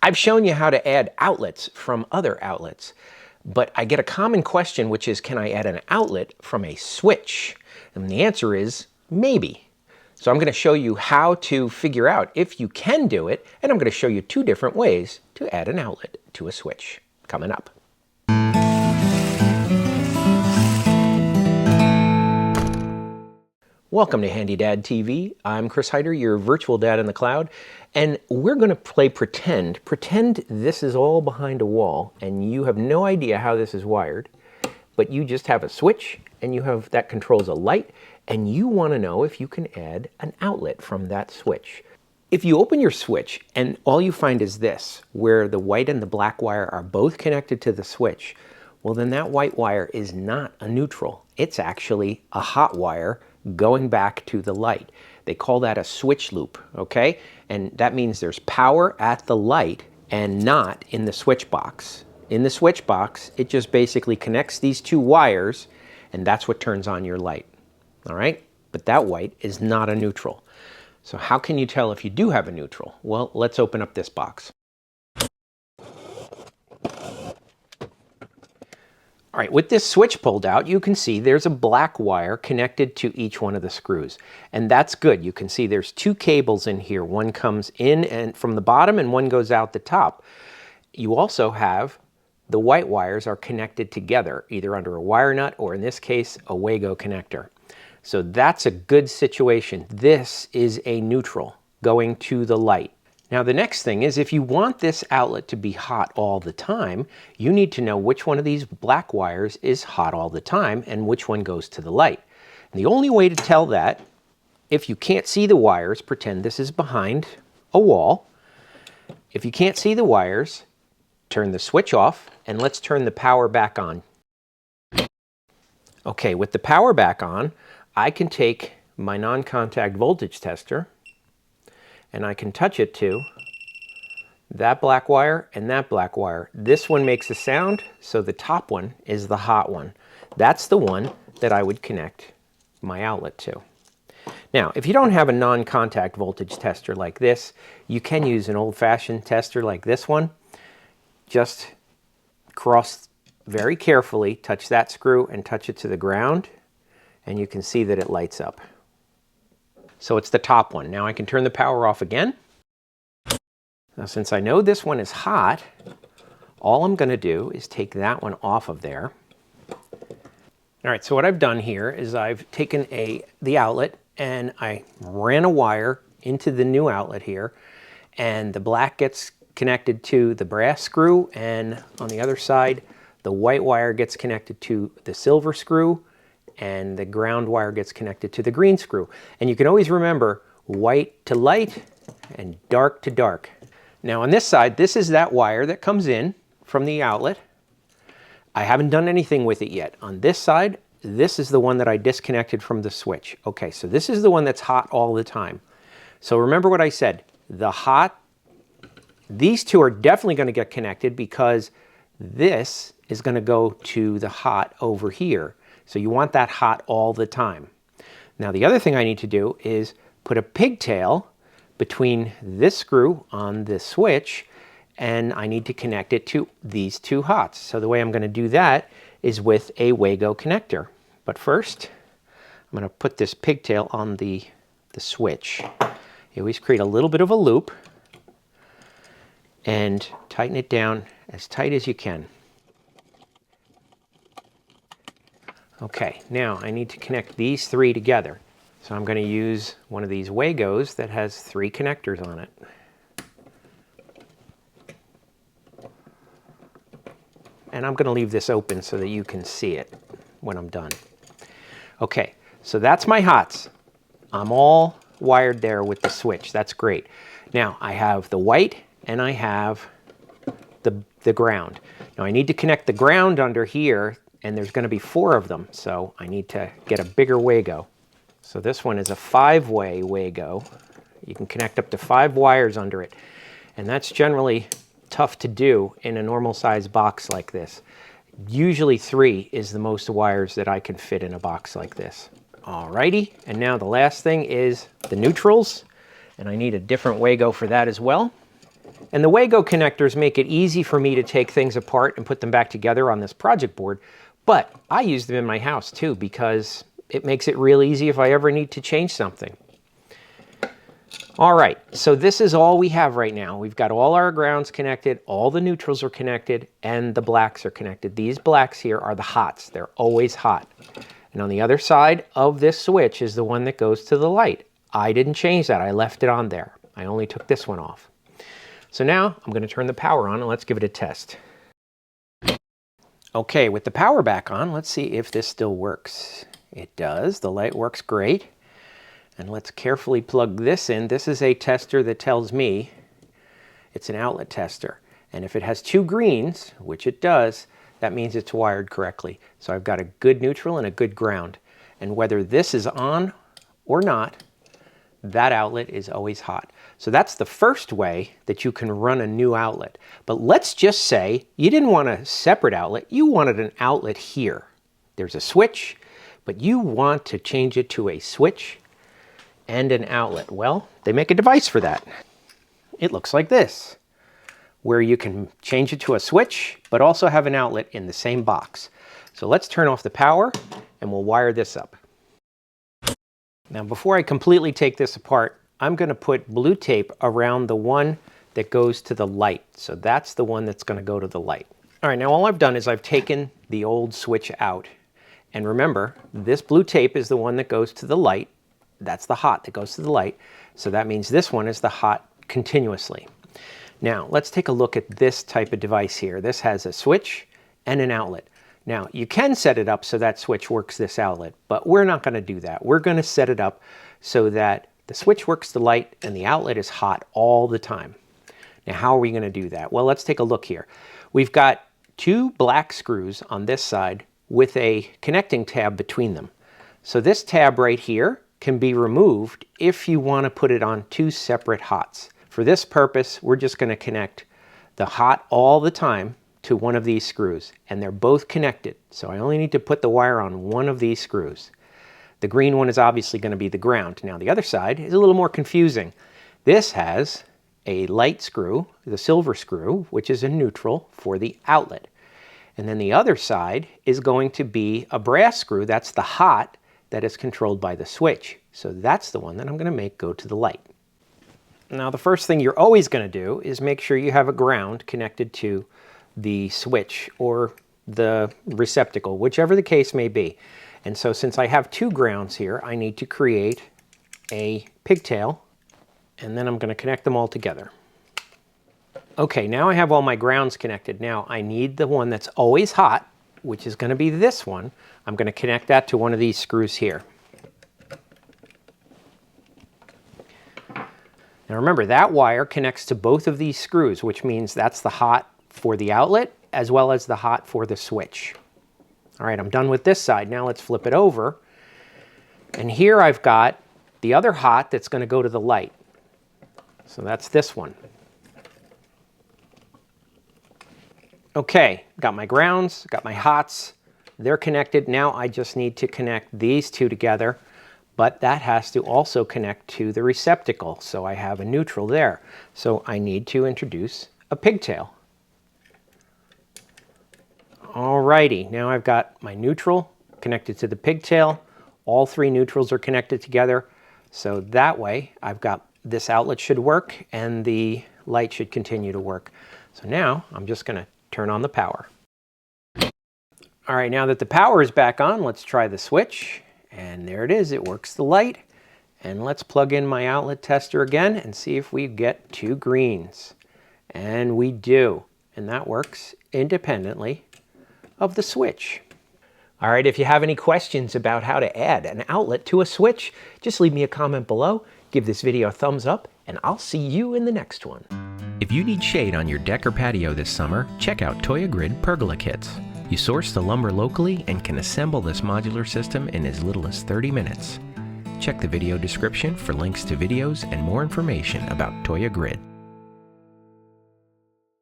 I've shown you how to add outlets from other outlets, but I get a common question, which is, can I add an outlet from a switch? And the answer is maybe. So I'm going to show you how to figure out if you can do it, and I'm going to show you 2 different ways to add an outlet to a switch coming up. Welcome to HandyDadTV. I'm Chris Hyder, your virtual dad in the cloud, and we're going to play pretend. Pretend this is all behind a wall, and you have no idea how this is wired, but you just have a switch, and you have that controls a light, and you want to know if you can add an outlet from that switch. If you open your switch, and all you find is this, where the white and the black wire are both connected to the switch, well, then that white wire is not a neutral. It's actually a hot wire going back to the light. They call that a switch loop, okay? And that means there's power at the light and not in the switch box. In the switch box, it just basically connects these 2 wires, and that's what turns on your light, all right? But that white is not a neutral. So how can you tell if you do have a neutral? Well, let's open up this box. All right, with this switch pulled out, you can see there's a black wire connected to each one of the screws. And that's good. You can see there's 2 cables in here. One comes in and from the bottom and one goes out the top. You also have the white wires are connected together, either under a wire nut or in this case, a Wago connector. So that's a good situation. This is a neutral going to the light. Now the next thing is, if you want this outlet to be hot all the time, you need to know which one of these black wires is hot all the time and which one goes to the light. And the only way to tell that, if you can't see the wires, pretend this is behind a wall. If you can't see the wires, turn the switch off and let's turn the power back on. Okay, with the power back on, I can take my non-contact voltage tester and I can touch it to that black wire and that black wire. This one makes a sound, so the top one is the hot one. That's the one that I would connect my outlet to. Now, if you don't have a non-contact voltage tester like this, you can use an old-fashioned tester like this one. Just cross very carefully, touch that screw and touch it to the ground, and you can see that it lights up. So it's the top one. Now I can turn the power off again. Now since I know this one is hot, all I'm going to do is take that one off of there. All right, so what I've done here is I've taken the outlet and I ran a wire into the new outlet here, and the black gets connected to the brass screw, and on the other side the white wire gets connected to the silver screw, and the ground wire gets connected to the green screw. And you can always remember white to light and dark to dark. Now on this side, this is that wire that comes in from the outlet. I haven't done anything with it yet. On this side, this is the one that I disconnected from the switch. Okay, so this is the one that's hot all the time. So remember what I said, these 2 are definitely going to get connected because this is going to go to the hot over here. So you want that hot all the time. Now the other thing I need to do is put a pigtail between this screw on this switch, and I need to connect it to these 2 hots. So the way I'm going to do that is with a Wago connector. But first, I'm going to put this pigtail on the switch. You always create a little bit of a loop and tighten it down as tight as you can. Okay, now I need to connect these 3 together. So I'm going to use one of these Wagos that has 3 connectors on it. And I'm going to leave this open so that you can see it when I'm done. Okay, so that's my hots. I'm all wired there with the switch. That's great. Now I have the white and I have the ground. Now I need to connect the ground under here, and there's going to be 4 of them, so I need to get a bigger Wago. So this one is a 5-way Wago. You can connect up to 5 wires under it, and that's generally tough to do in a normal size box like this. Usually 3 is the most wires that I can fit in a box like this. Alrighty, and now the last thing is the neutrals, and I need a different Wago for that as well. And the Wago connectors make it easy for me to take things apart and put them back together on this project board. But I use them in my house too because it makes it real easy if I ever need to change something. All right, so this is all we have right now. We've got all our grounds connected, all the neutrals are connected, and the blacks are connected. These blacks here are the hots. They're always hot. And on the other side of this switch is the one that goes to the light. I didn't change that. I left it on there. I only took this one off. So now I'm going to turn the power on and let's give it a test. Okay, with the power back on, let's see if this still works. It does. The light works great. And let's carefully plug this in. This is a tester that tells me it's an outlet tester. And if it has two greens, which it does, that means it's wired correctly. So I've got a good neutral and a good ground. And whether this is on or not, that outlet is always hot. So that's the first way that you can run a new outlet. But let's just say you didn't want a separate outlet. You wanted an outlet here. There's a switch, but you want to change it to a switch and an outlet. Well, they make a device for that. It looks like this, where you can change it to a switch, but also have an outlet in the same box. So let's turn off the power and we'll wire this up. Now, before I completely take this apart, I'm going to put blue tape around the one that goes to the light. So that's the one that's going to go to the light. All right, now all I've done is I've taken the old switch out. And remember, this blue tape is the one that goes to the light. That's the hot that goes to the light. So that means this one is the hot continuously. Now, let's take a look at this type of device here. This has a switch and an outlet. Now, you can set it up so that switch works this outlet, but we're not going to do that. We're going to set it up so that the switch works the light and the outlet is hot all the time. Now, how are we going to do that? Well, let's take a look here. We've got two black screws on this side with a connecting tab between them. So this tab right here can be removed if you want to put it on two separate hots. For this purpose, we're just going to connect the hot all the time to one of these screws, and they're both connected. So I only need to put the wire on one of these screws. The green one is obviously going to be the ground. Now the other side is a little more confusing. This has a light screw, the silver screw, which is a neutral for the outlet. And then the other side is going to be a brass screw, that's the hot, that is controlled by the switch. So that's the one that I'm going to make go to the light. Now the first thing you're always going to do is make sure you have a ground connected to the switch or the receptacle, whichever the case may be. And so since I have two grounds here, I need to create a pigtail, and then I'm going to connect them all together. Okay, now I have all my grounds connected. Now I need the one that's always hot, which is going to be this one. I'm going to connect that to one of these screws here. Now remember, that wire connects to both of these screws, which means that's the hot for the outlet as well as the hot for the switch. All right, I'm done with this side. Now let's flip it over. And here I've got the other hot that's going to go to the light. So that's this one. Okay, got my grounds, got my hots. They're connected. Now I just need to connect these two together, but that has to also connect to the receptacle. So I have a neutral there. So I need to introduce a pigtail. Alrighty, now I've got my neutral connected to the pigtail. All three neutrals are connected together. So that way I've got this outlet should work and the light should continue to work. So now I'm just going to turn on the power. All right, now that the power is back on, let's try the switch. And there it is, it works the light. And let's plug in my outlet tester again and see if we get two greens. And we do. And that works independently of the switch. All right, if you have any questions about how to add an outlet to a switch, just leave me a comment below, give this video a thumbs up, and I'll see you in the next one. If you need shade on your deck or patio this summer, check out Toya Grid Pergola Kits. You source the lumber locally and can assemble this modular system in as little as 30 minutes. Check the video description for links to videos and more information about Toya Grid.